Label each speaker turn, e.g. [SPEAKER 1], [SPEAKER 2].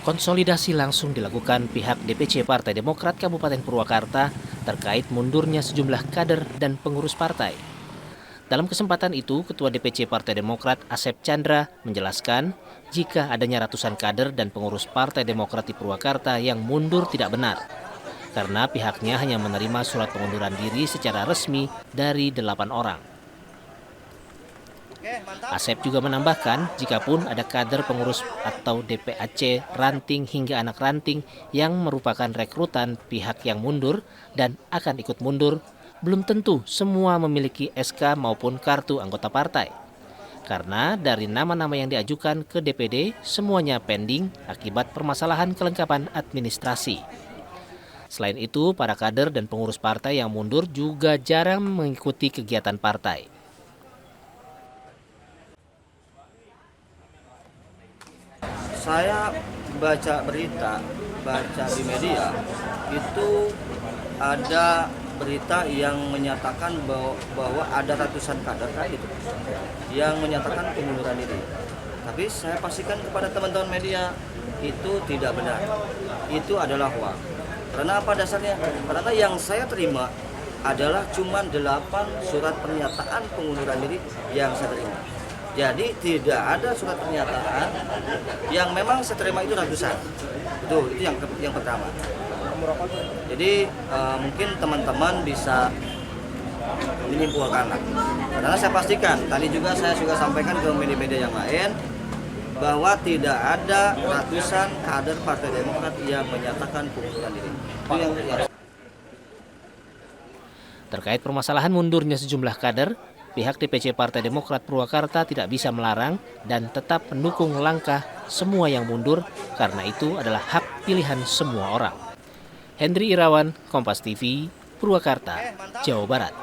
[SPEAKER 1] Konsolidasi langsung dilakukan pihak DPC Partai Demokrat Kabupaten Purwakarta terkait mundurnya sejumlah kader dan pengurus partai. Dalam kesempatan itu, Ketua DPC Partai Demokrat Asep Chandra menjelaskan jika adanya ratusan kader dan pengurus Partai Demokrat di Purwakarta yang mundur tidak benar, karena pihaknya hanya menerima surat pengunduran diri secara resmi dari 8 orang. Asep juga menambahkan, jikapun ada kader pengurus atau DPAC, ranting hingga anak ranting yang merupakan rekrutan pihak yang mundur dan akan ikut mundur, belum tentu semua memiliki SK maupun kartu anggota partai. Karena dari nama-nama yang diajukan ke DPD, semuanya pending akibat permasalahan kelengkapan administrasi. Selain itu, para kader dan pengurus partai yang mundur juga jarang mengikuti kegiatan partai.
[SPEAKER 2] Saya baca berita, baca di media, itu ada berita yang menyatakan bahwa ada ratusan kader kayak gitu yang menyatakan pengunduran diri. Tapi saya pastikan kepada teman-teman media itu tidak benar. Itu adalah hoax. Karena apa dasarnya? Karena yang saya terima adalah cuma 8 surat pernyataan pengunduran diri yang saya terima. Jadi tidak ada surat pernyataan yang memang saya terima itu ratusan. Itu yang pertama. Jadi mungkin teman-teman bisa menyimpulkan. Karena saya pastikan, tadi juga saya sampaikan ke media-media yang lain bahwa tidak ada ratusan kader Partai Demokrat yang menyatakan pengunduran diri. Itu yang
[SPEAKER 1] Terkait permasalahan mundurnya sejumlah kader, pihak DPC Partai Demokrat Purwakarta tidak bisa melarang dan tetap mendukung langkah semua yang mundur karena itu adalah hak pilihan semua orang. Hendri Irawan, Kompas TV, Purwakarta, Jawa Barat.